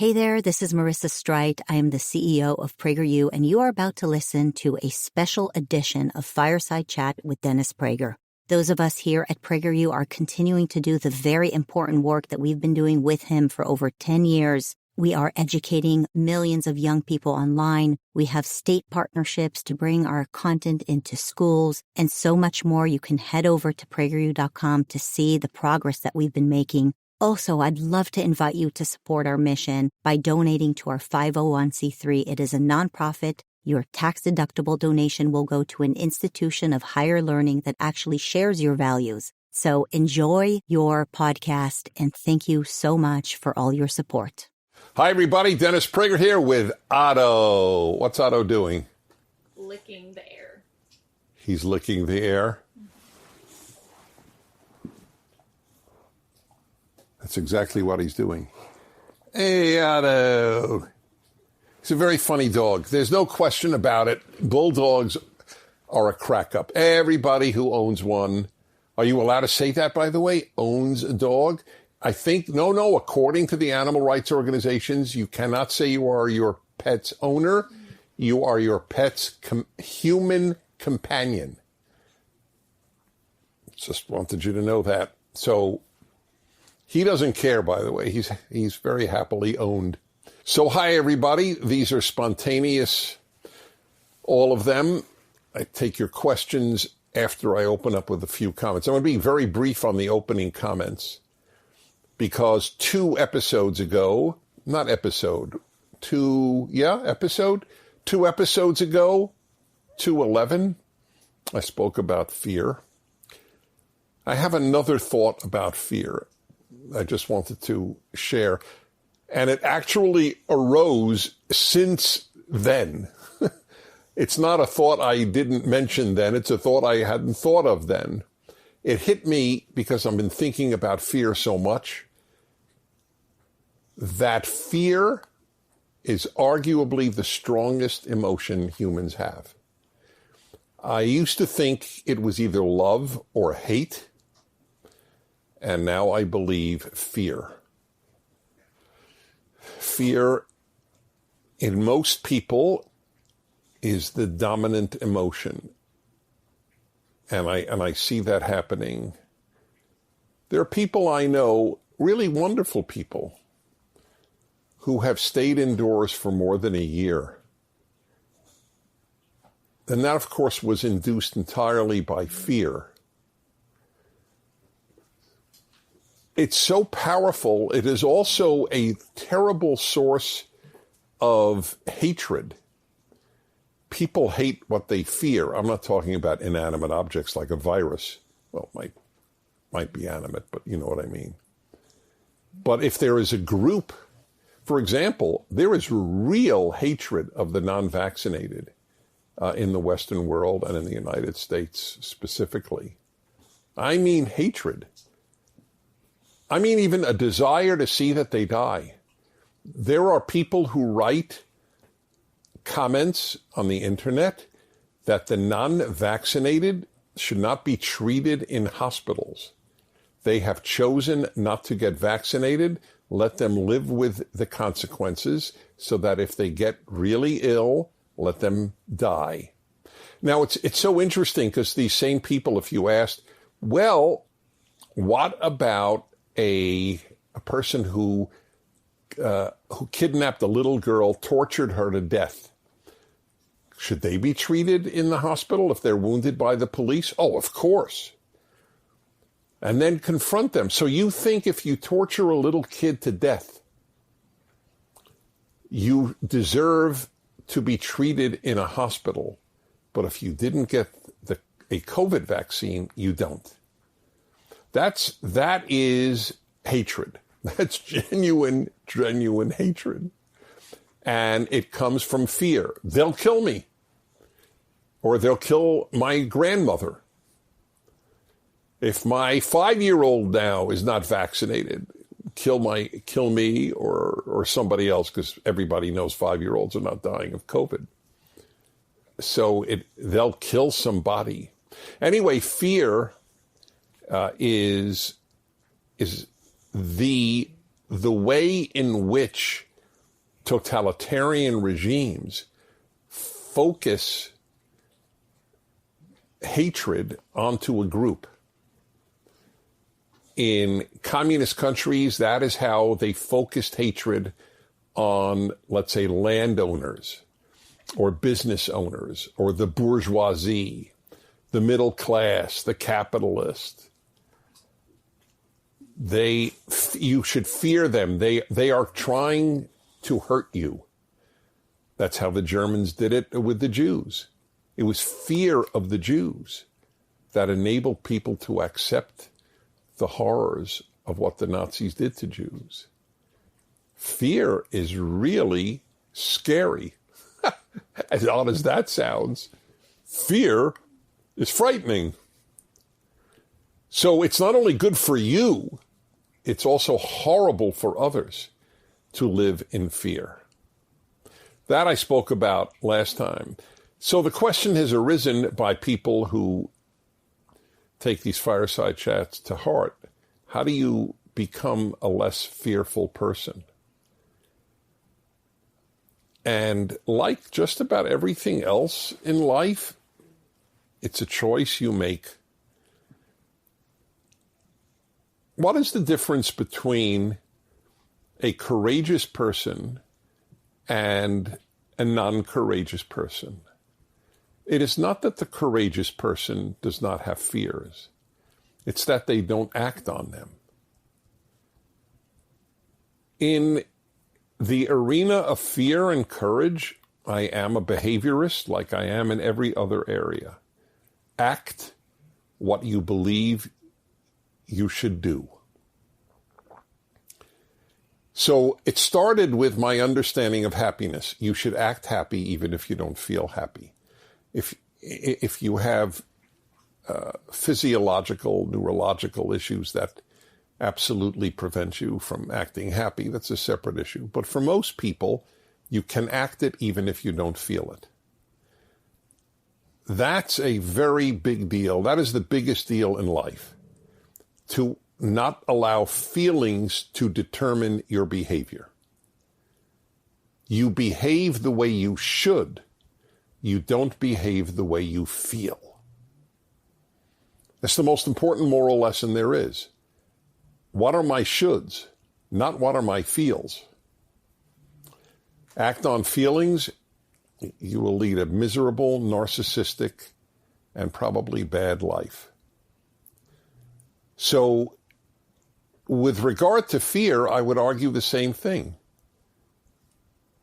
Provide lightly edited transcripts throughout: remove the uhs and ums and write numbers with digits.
Hey there, this is Marissa Streit. I am the CEO of PragerU, and you are about to listen to a special edition of Fireside Chat with Dennis Prager. Those of us here at PragerU are continuing to do the very important work that we've been doing with him for over 10 years. We are educating millions of young people online. We have state partnerships to bring our content into schools and so much more. You can head over to PragerU.com to see the progress that we've been making. Also, I'd love to invite you to support our mission by donating to our 501c3. It is a nonprofit. Your tax-deductible donation will go to an institution of higher learning that actually shares your values. So enjoy your podcast, and thank you so much for all your support. Hi, everybody. Dennis Prager here with Otto. What's Otto doing? Licking the air. He's licking the air. That's exactly what he's doing. Hey, Otto. He's a very funny dog. There's no question about it. Bulldogs are a crack up. Everybody who owns one, are you allowed to say that, by the way, owns a dog? I think, no, according to the animal rights organizations, you cannot say you are your pet's owner. You are your pet's human companion. Just wanted you to know that. So he doesn't care, by the way. He's very happily owned. So hi, everybody. These are spontaneous, all of them. I take your questions after I open up with a few comments. I'm going to be very brief on the opening comments because two episodes ago, 211, I spoke about fear. I have another thought about fear I just wanted to share. And it actually arose since then. It's not a thought I didn't mention then. It's a thought I hadn't thought of then. It hit me because I've been thinking about fear so much. That fear is arguably the strongest emotion humans have. I used to think it was either love or hate. And now I believe fear. Fear in most people is the dominant emotion. And I see that happening. There are people I know, really wonderful people, who have stayed indoors for more than a year. And that, of course, was induced entirely by fear. It's so powerful. It is also a terrible source of hatred. People hate what they fear. I'm not talking about inanimate objects like a virus. Well, might be animate, but you know what I mean. But if there is a group, for example, there is real hatred of the non-vaccinated in the Western world and in the United States specifically. I mean hatred. I mean, even a desire to see that they die. There are people who write comments on the internet that the non-vaccinated should not be treated in hospitals. They have chosen not to get vaccinated. Let them live with the consequences so that if they get really ill, let them die. Now, it's so interesting because these same people, if you asked, well, what about a person who kidnapped a little girl, tortured her to death? Should they be treated in the hospital if they're wounded by the police? Oh, of course. And then confront them. So you think if you torture a little kid to death, you deserve to be treated in a hospital, but if you didn't get a COVID vaccine, you don't. That is hatred. That's genuine hatred. And it comes from fear. They'll kill me. Or they'll kill my grandmother. If my 5-year-old now is not vaccinated, kill me or somebody else, because everybody knows 5-year-olds are not dying of COVID. So they'll kill somebody. Anyway, fear is the way in which totalitarian regimes focus hatred onto a group. In communist countries, that is how they focused hatred on, let's say, landowners or business owners or the bourgeoisie, the middle class, the capitalist. You should fear them. They are trying to hurt you. That's how the Germans did it with the Jews. It was fear of the Jews that enabled people to accept the horrors of what the Nazis did to Jews. Fear is really scary. As odd as that sounds, fear is frightening. So it's not only good for you, it's also horrible for others to live in fear. That I spoke about last time. So the question has arisen by people who take these fireside chats to heart. How do you become a less fearful person? And like just about everything else in life, it's a choice you make. What is the difference between a courageous person and a non-courageous person? It is not that the courageous person does not have fears. It's that they don't act on them. In the arena of fear and courage, I am a behaviorist like I am in every other area. Act what you believe you should do. So it started with my understanding of happiness. You should act happy even if you don't feel happy. If you have physiological, neurological issues that absolutely prevent you from acting happy, that's a separate issue. But for most people, you can act it even if you don't feel it. That's a very big deal. That is the biggest deal in life. To not allow feelings to determine your behavior. You behave the way you should. You don't behave the way you feel. That's the most important moral lesson there is. What are my shoulds, not what are my feels? Act on feelings, you will lead a miserable, narcissistic, and probably bad life. So, with regard to fear, I would argue the same thing.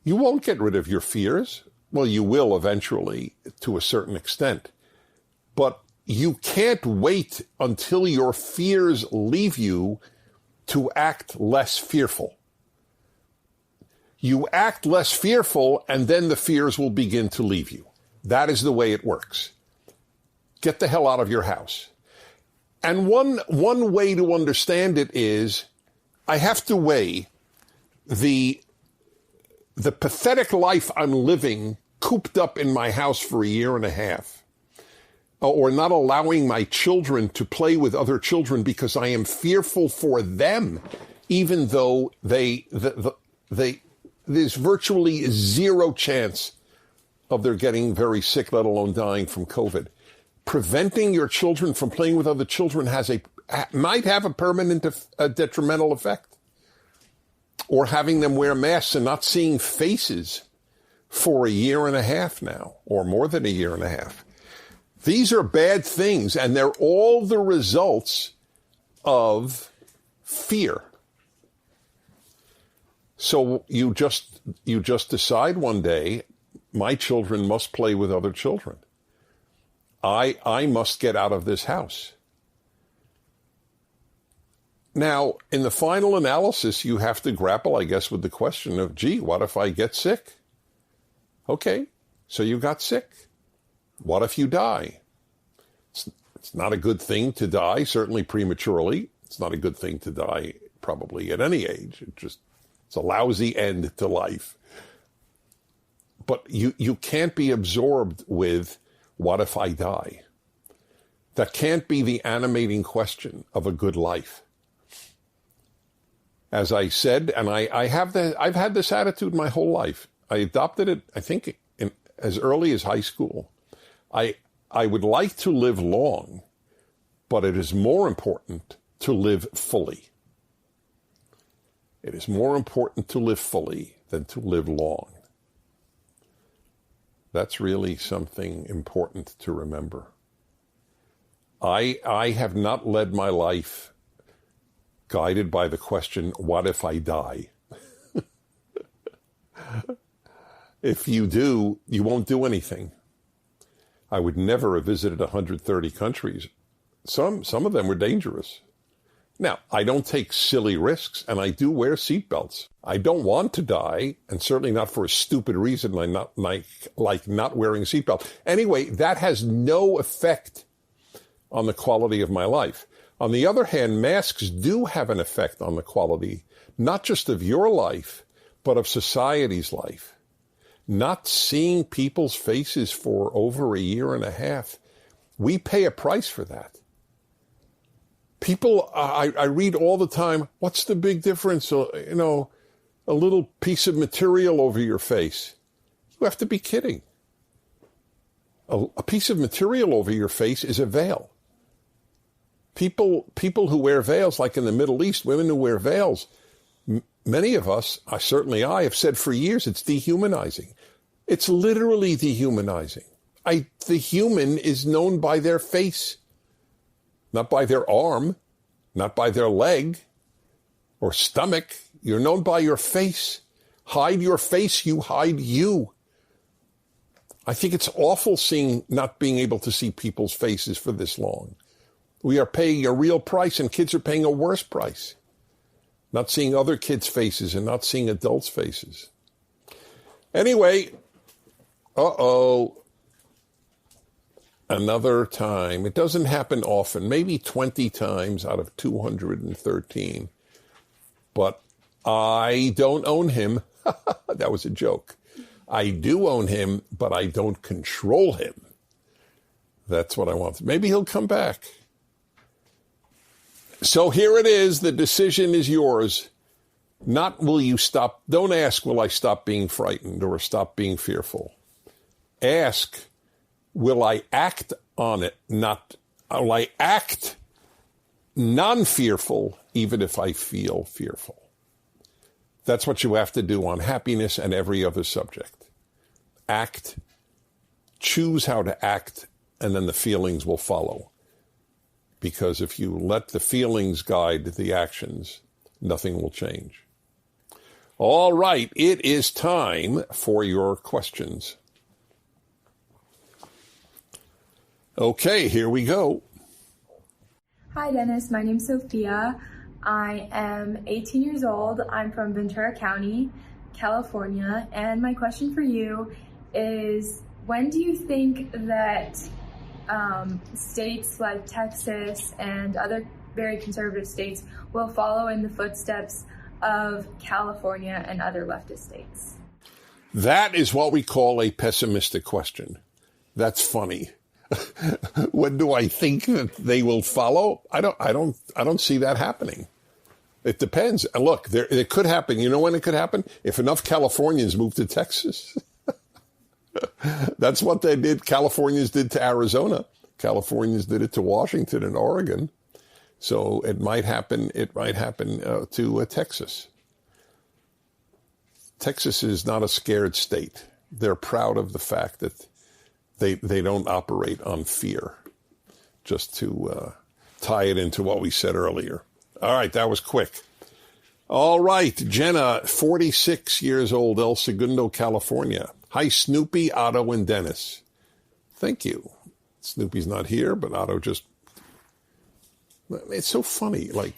You won't get rid of your fears. Well, you will eventually, to a certain extent. But you can't wait until your fears leave you to act less fearful. You act less fearful, and then the fears will begin to leave you. That is the way it works. Get the hell out of your house. And one way to understand it is I have to weigh the pathetic life I'm living cooped up in my house for a year and a half, or not allowing my children to play with other children because I am fearful for them, even though there's virtually zero chance of their getting very sick, let alone dying from COVID. Preventing your children from playing with other children might have a permanent detrimental effect. Or having them wear masks and not seeing faces for a year and a half now, or more than a year and a half. These are bad things, and they're all the results of fear. So you just decide one day, my children must play with other children. I must get out of this house. Now, in the final analysis, you have to grapple, I guess, with the question of, gee, what if I get sick? Okay, so you got sick. What if you die? It's not a good thing to die, certainly prematurely. It's not a good thing to die probably at any age. It's a lousy end to life. But you can't be absorbed with, what if I die? That can't be the animating question of a good life. As I said, and I've had this attitude my whole life. I adopted it, I think, as early as high school. I would like to live long, but it is more important to live fully. It is more important to live fully than to live long. That's really something important to remember. I have not led my life guided by the question, what if I die? If you do, you won't do anything. I would never have visited 130 countries. Some of them were dangerous. Now, I don't take silly risks, and I do wear seatbelts. I don't want to die, and certainly not for a stupid reason like not wearing a seatbelt. Anyway, that has no effect on the quality of my life. On the other hand, masks do have an effect on the quality, not just of your life, but of society's life. Not seeing people's faces for over a year and a half, we pay a price for that. People, I read all the time, what's the big difference? A little piece of material over your face. You have to be kidding. A piece of material over your face is a veil. People who wear veils, like in the Middle East, women who wear veils, many of us, certainly I, have said for years it's dehumanizing. It's literally dehumanizing. The human is known by their face, not by their arm, not by their leg or stomach. You're known by your face. Hide your face, you hide you. I think it's awful not being able to see people's faces for this long. We are paying a real price, and kids are paying a worse price. Not seeing other kids' faces and not seeing adults' faces. Anyway, another time. It doesn't happen often, maybe 20 times out of 213. But I don't own him. That was a joke. I do own him, but I don't control him. That's what I want. Maybe he'll come back. So here it is. The decision is yours. Not will you stop. Don't ask, will I stop being frightened or stop being fearful? Ask, will I act on it? Not, will I act non-fearful even if I feel fearful? That's what you have to do on happiness and every other subject. Act, choose how to act, and then the feelings will follow. Because if you let the feelings guide the actions, nothing will change. All right, it is time for your questions. Okay, here we go. Hi, Dennis. My name's Sophia. I am 18 years old. I'm from Ventura County, California. And my question for you is, when do you think that states like Texas and other very conservative states will follow in the footsteps of California and other leftist states? That is what we call a pessimistic question. That's funny. When do I think that they will follow? I don't see that happening. It depends. And look, it could happen. You know when it could happen? If enough Californians move to Texas. That's what they did. Californians did to Arizona. Californians did it to Washington and Oregon. So it might happen. It might happen to Texas. Texas is not a scared state. They're proud of the fact that they don't operate on fear. Just to tie it into what we said earlier. All right, that was quick. All right, Jenna, 46 years old, El Segundo, California. Hi, Snoopy, Otto, and Dennis. Thank you. Snoopy's not here, but Otto just... It's so funny. Like,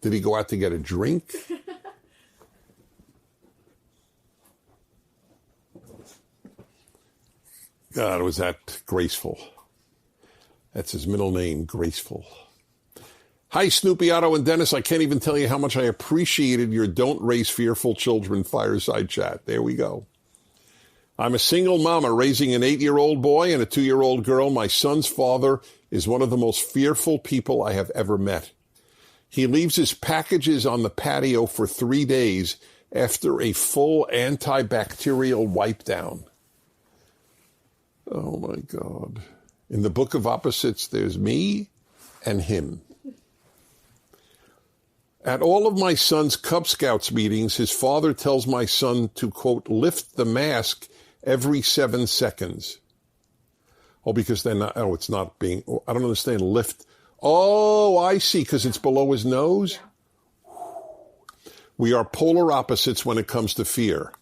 did he go out to get a drink? God, was that graceful. That's his middle name, Graceful. Hi, Snoopy, Otto, and Dennis. I can't even tell you how much I appreciated your Don't Raise Fearful Children fireside chat. There we go. I'm a single mama raising an 8-year-old boy and a 2-year-old girl. My son's father is one of the most fearful people I have ever met. He leaves his packages on the patio for 3 days after a full antibacterial wipe down. Oh my God. In the book of opposites, there's me and him. At all of my son's Cub Scouts meetings, his father tells my son to, quote, lift the mask every 7 seconds. Oh, because they're not, it's not being, I don't understand, lift. Oh, I see, because it's below his nose? Yeah. We are polar opposites when it comes to fear.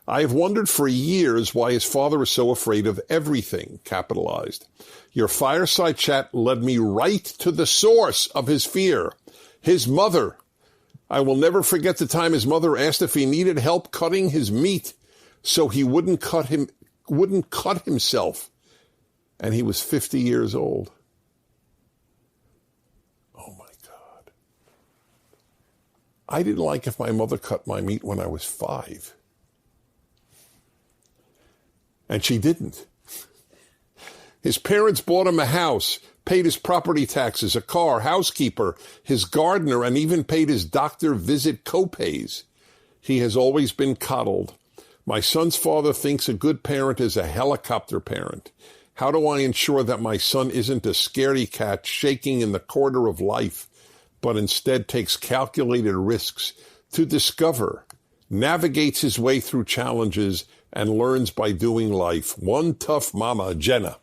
I have wondered for years why his father is so afraid of everything, capitalized. Your fireside chat led me right to the source of his fear, his mother. I will never forget the time his mother asked if he needed help cutting his meat so he wouldn't cut himself. And he was 50 years old. Oh my God. I didn't like if my mother cut my meat when I was 5. And she didn't. His parents bought him a house, paid his property taxes, a car, housekeeper, his gardener, and even paid his doctor visit copays. He has always been coddled. My son's father thinks a good parent is a helicopter parent. How do I ensure that my son isn't a scaredy cat shaking in the corner of life, but instead takes calculated risks to discover, navigates his way through challenges, and learns by doing life? One tough mama, Jenna.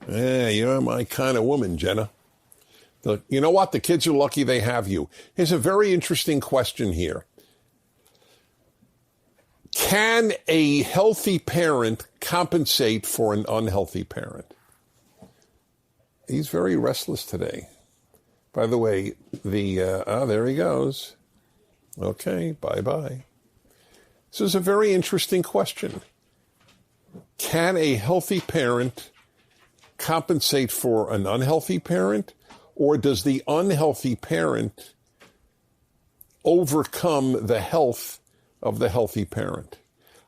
Yeah, you're my kind of woman, Jenna. You know what? The kids are lucky they have you. Here's a very interesting question here. Can a healthy parent compensate for an unhealthy parent? He's very restless today. By the way, there he goes. Okay, bye-bye. This is a very interesting question. Can a healthy parent compensate for an unhealthy parent, or does the unhealthy parent overcome the health of the healthy parent?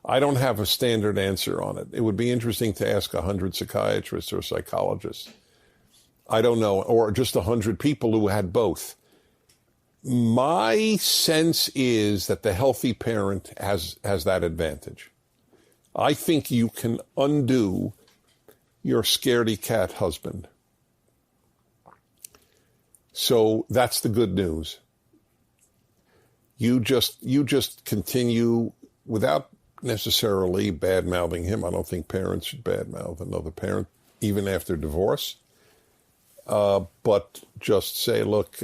I don't have a standard answer on it. It would be interesting to ask 100 psychiatrists or psychologists. I don't know, or just 100 people who had both. My sense is that the healthy parent has that advantage. I think you can undo your scaredy cat husband. So that's the good news. You just continue without necessarily bad-mouthing him. I don't think parents should bad-mouth another parent, even after divorce. But just say, look,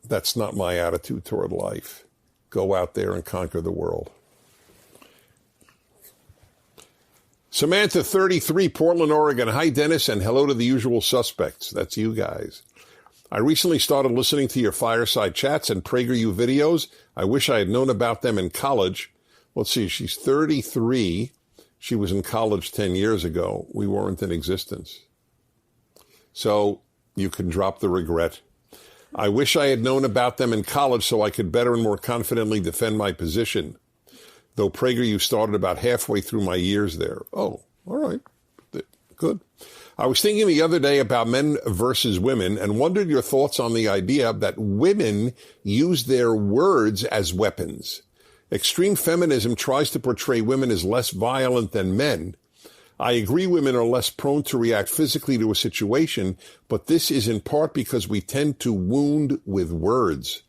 that's not my attitude toward life. Go out there and conquer the world. Samantha, 33, Portland, Oregon. Hi, Dennis, and hello to the usual suspects. That's you guys. I recently started listening to your Fireside Chats and PragerU videos. I wish I had known about them in college. Let's see, she's 33. She was in college 10 years ago. We weren't in existence. So you can drop the regret. I wish I had known about them in college so I could better and more confidently defend my position. Though PragerU started about halfway through my years there. Oh, all right. Good. I was thinking the other day about men versus women and wondered your thoughts on the idea that women use their words as weapons. Extreme feminism tries to portray women as less violent than men. I agree women are less prone to react physically to a situation, but this is in part because we tend to wound with words.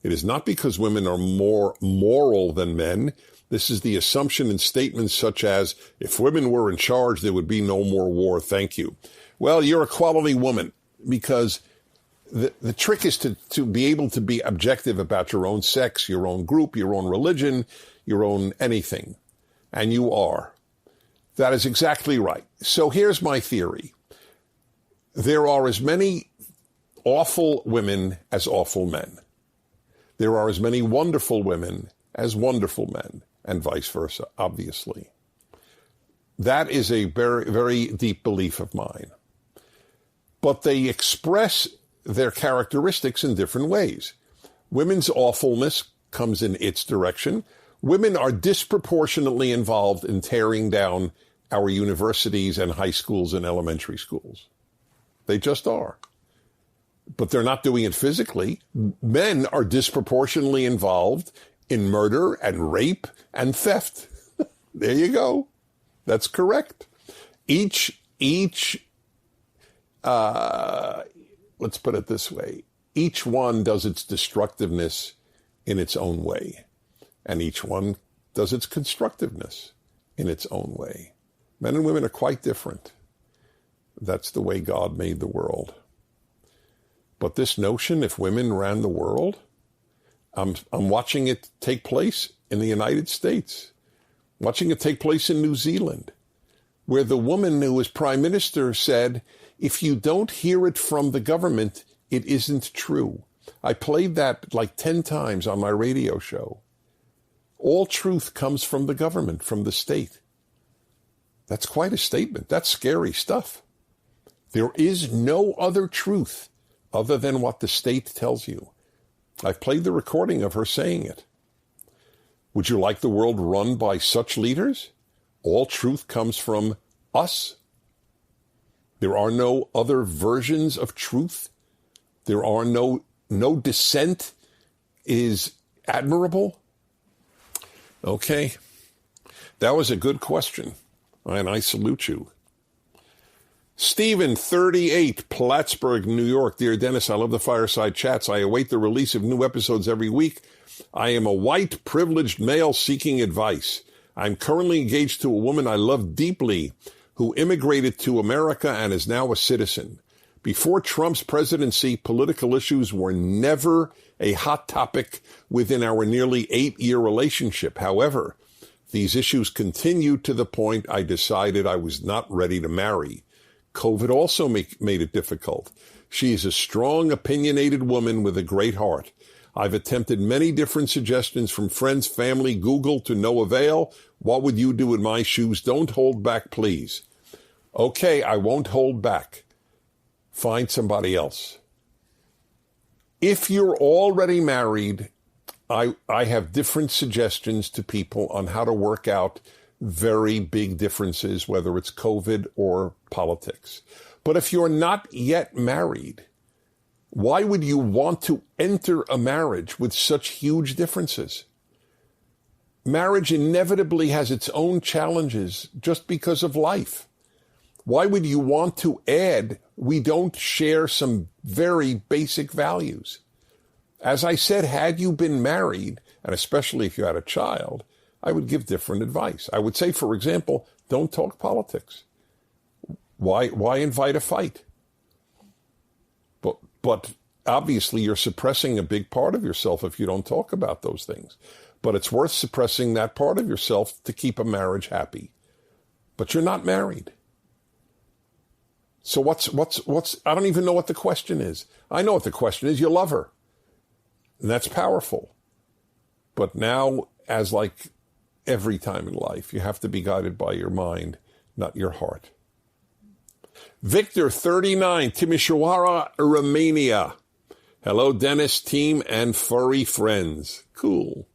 It is not because women are more moral than men. This is the assumption in statements such as, if women were in charge, there would be no more war, thank you. Well, you're a quality woman, because the trick is to be able to be objective about your own sex, your own group, your own religion, your own anything. And you are. That is exactly right. So here's my theory. There are as many awful women as awful men. There are as many wonderful women as wonderful men, and vice versa, obviously. That is a very, very deep belief of mine. But they express their characteristics in different ways. Women's awfulness comes in its direction. Women are disproportionately involved in tearing down our universities and high schools and elementary schools. They just are. but they're not doing it physically. Men are disproportionately involved in murder and rape and theft. There you go. That's correct. Let's put it this way. Each one does its destructiveness in its own way, and each one does its constructiveness in its own way. Men and women are quite different. That's the way God made the world. But this notion, if women ran the world, I'm watching it take place in the United States, watching it take place in New Zealand, where the woman who was prime minister said, if you don't hear it from the government, it isn't true. I played that like 10 times on my radio show. All truth comes from the government, from the state. That's quite a statement. That's scary stuff. There is no other truth other than what the state tells you. I've played the recording of her saying it. Would you like the world run by such leaders? All truth comes from us. There are no other versions of truth. There are no dissent is admirable. Okay. That was a good question, and I salute you. Stephen, 38, Plattsburgh, New York. Dear Dennis, I love the Fireside Chats. I await the release of new episodes every week. I am a white, privileged male seeking advice. I'm currently engaged to a woman I love deeply who immigrated to America and is now a citizen. Before Trump's presidency, political issues were never a hot topic within our nearly 8-year relationship. However, these issues continued to the point I decided I was not ready to marry. COVID also made it difficult. She is a strong, opinionated woman with a great heart. I've attempted many different suggestions from friends, family, Google to no avail. What would you do in my shoes? Don't hold back, please. Okay, I won't hold back. Find somebody else. If you're already married, I have different suggestions to people on how to work out very big differences, whether it's COVID or politics. But if you're not yet married, why would you want to enter a marriage with such huge differences? Marriage inevitably has its own challenges just because of life. Why would you want to add, we don't share some very basic values? As I said, had you been married, and especially if you had a child, I would give different advice. I would say, for example, don't talk politics. Why invite a fight? But obviously you're suppressing a big part of yourself if you don't talk about those things. But it's worth suppressing that part of yourself to keep a marriage happy. But you're not married. So what's, I don't even know what the question is. I know what the question is. You love her. And that's powerful. But now, as like every time in life, you have to be guided by your mind, not your heart. Victor, 39, Timișoara, Romania. Hello, Dennis, team, and furry friends. Cool.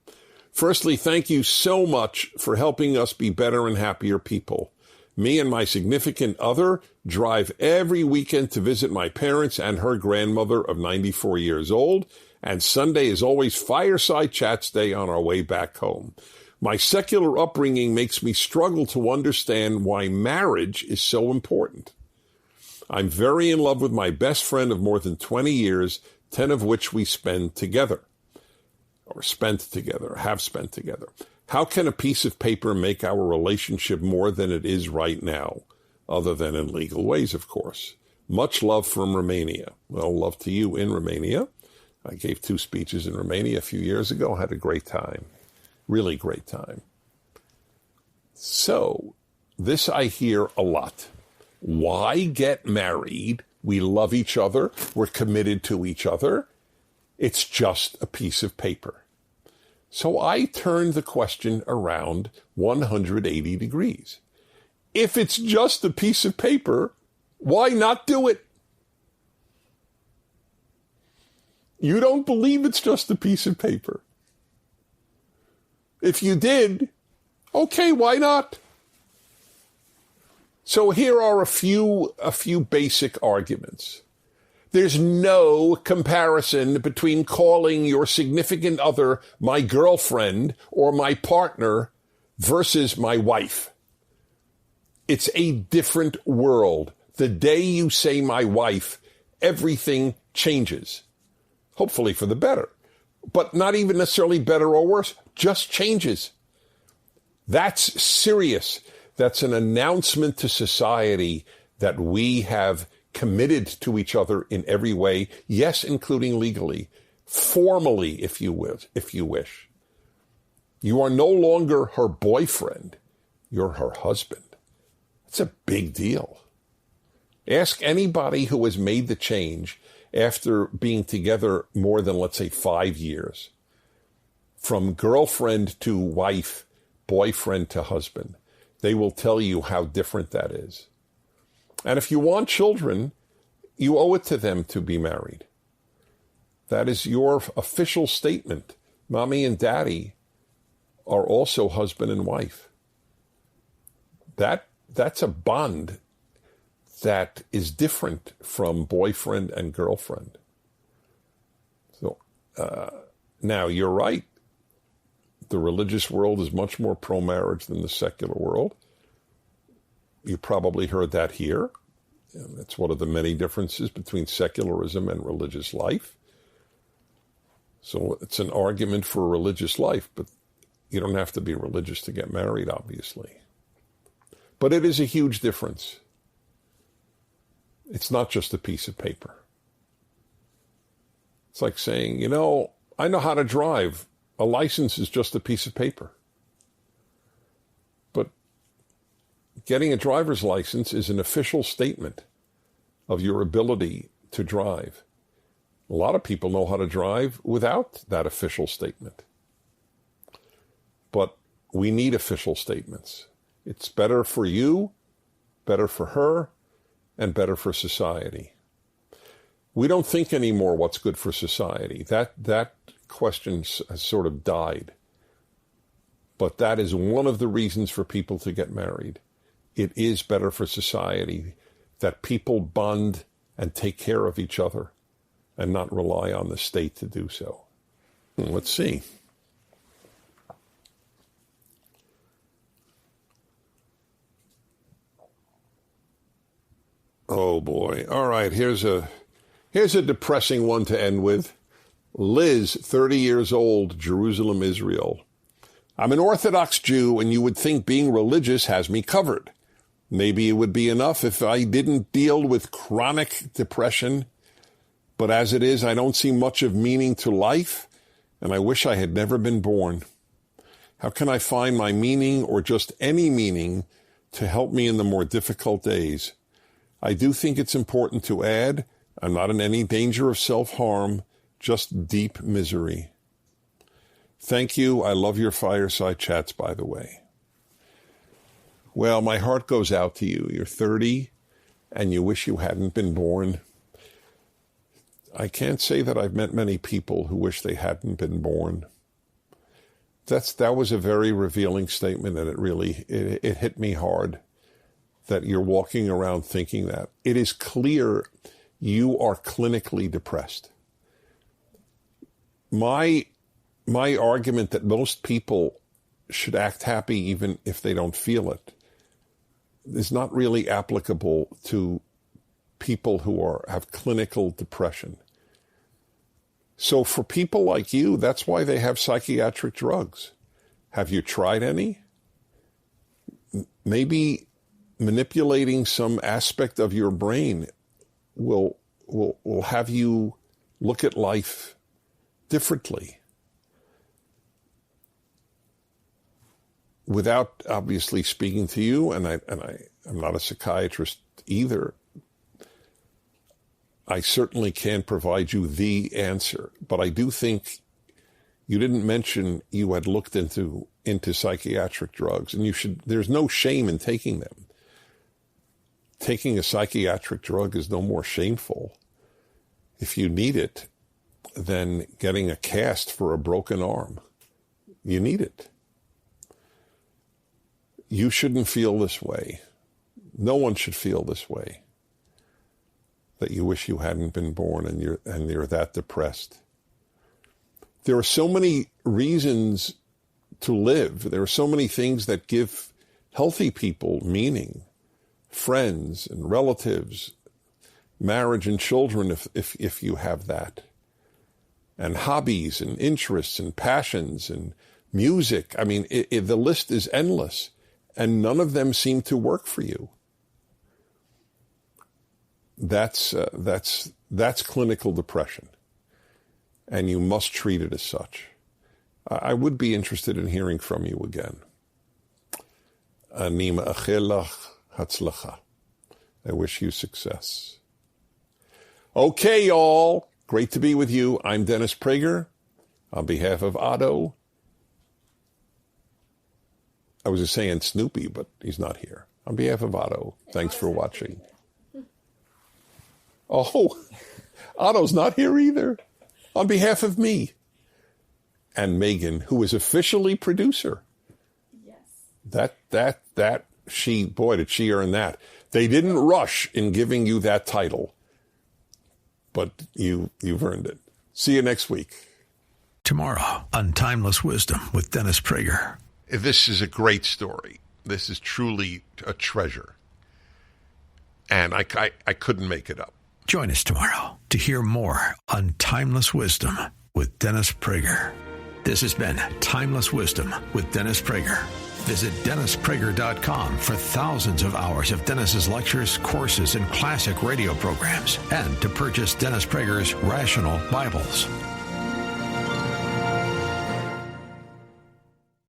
Firstly, thank you so much for helping us be better and happier people. Me and my significant other drive every weekend to visit my parents and her grandmother of 94 years old, and Sunday is always Fireside Chats Day on our way back home. My secular upbringing makes me struggle to understand why marriage is so important. I'm very in love with my best friend of more than 20 years, 10 of which we spend together, or spent together, have spent together. How can a piece of paper make our relationship more than it is right now, other than in legal ways, of course? Much love from Romania. Well, love to you in Romania. I gave 2 speeches in Romania a few years ago, had a great time, really great time. So, this I hear a lot. Why get married? We love each other. We're committed to each other. It's just a piece of paper. So I turned the question around 180 degrees. If it's just a piece of paper, why not do it? You don't believe it's just a piece of paper. If you did, okay, why not? So here are a few basic arguments. There's no comparison between calling your significant other my girlfriend or my partner versus my wife. It's a different world. The day you say my wife, everything changes. Hopefully for the better, but not even necessarily better or worse, just changes. That's serious. That's an announcement to society that we have committed to each other in every way, yes, including legally, formally, if you wish. You are no longer her boyfriend. You're her husband. It's a big deal. Ask anybody who has made the change after being together more than, let's say, 5 years. From girlfriend to wife, boyfriend to husband. They will tell you how different that is. And if you want children, you owe it to them to be married. That is your official statement. Mommy and daddy are also husband and wife. That's a bond that is different from boyfriend and girlfriend. So now you're right. The religious world is much more pro-marriage than the secular world. You probably heard that here. And that's one of the many differences between secularism and religious life. So it's an argument for a religious life, but you don't have to be religious to get married, obviously. But it is a huge difference. It's not just a piece of paper. It's like saying, I know how to drive. A license is just a piece of paper. But getting a driver's license is an official statement of your ability to drive. A lot of people know how to drive without that official statement. But we need official statements. It's better for you, better for her, and better for society. We don't think anymore what's good for society. That question has sort of died. But that is one of the reasons for people to get married. It is better for society that people bond and take care of each other and not rely on the state to do so. Let's see. Oh boy. All right, here's a depressing one to end with. Liz, 30 years old, Jerusalem, Israel. I'm an Orthodox Jew, and you would think being religious has me covered. Maybe it would be enough if I didn't deal with chronic depression, but as it is, I don't see much of meaning to life, and I wish I had never been born. How can I find my meaning or just any meaning to help me in the more difficult days? I do think it's important to add, I'm not in any danger of self-harm, just deep misery. Thank you. I love your fireside chats, by the way. Well, my heart goes out to you. You're 30 and you wish you hadn't been born. I can't say that I've met many people who wish they hadn't been born. That was a very revealing statement, and it hit me hard that you're walking around thinking that. It is clear you are clinically depressed. My argument that most people should act happy even if they don't feel it is not really applicable to people who have clinical depression. So for people like you, that's why they have psychiatric drugs. Have you tried any? Maybe manipulating some aspect of your brain will have you look at life differently. Without obviously speaking to you, and I'm not a psychiatrist either, I certainly can't provide you the answer. But I do think you didn't mention you had looked into psychiatric drugs, and there's no shame in taking them. Taking a psychiatric drug is no more shameful, if you need it, than getting a cast for a broken arm. You need it. You shouldn't feel this way. No one should feel this way. that you wish you hadn't been born, and you're that depressed. There are so many reasons to live. There are so many things that give healthy people meaning. Friends and relatives, marriage and children, if you have that. And hobbies and interests and passions and music. I mean, the list is endless, and none of them seem to work for you. That's clinical depression, and you must treat it as such. I would be interested in hearing from you again. Ani ma'achel lach hatzlacha. I wish you success. Okay, y'all. Great to be with you. I'm Dennis Prager. On behalf of Otto, I was just saying Snoopy, but he's not here. On behalf of Otto, thanks for watching. Oh, Otto's not here either. On behalf of me and Megan, who is officially producer. Yes. Boy, did she earn that. They didn't rush in giving you that title, but you've earned it. See you next week. Tomorrow on Timeless Wisdom with Dennis Prager. This is a great story. This is truly a treasure. And I couldn't make it up. Join us tomorrow to hear more on Timeless Wisdom with Dennis Prager. This has been Timeless Wisdom with Dennis Prager. Visit DennisPrager.com for thousands of hours of Dennis's lectures, courses, and classic radio programs, and to purchase Dennis Prager's Rational Bibles.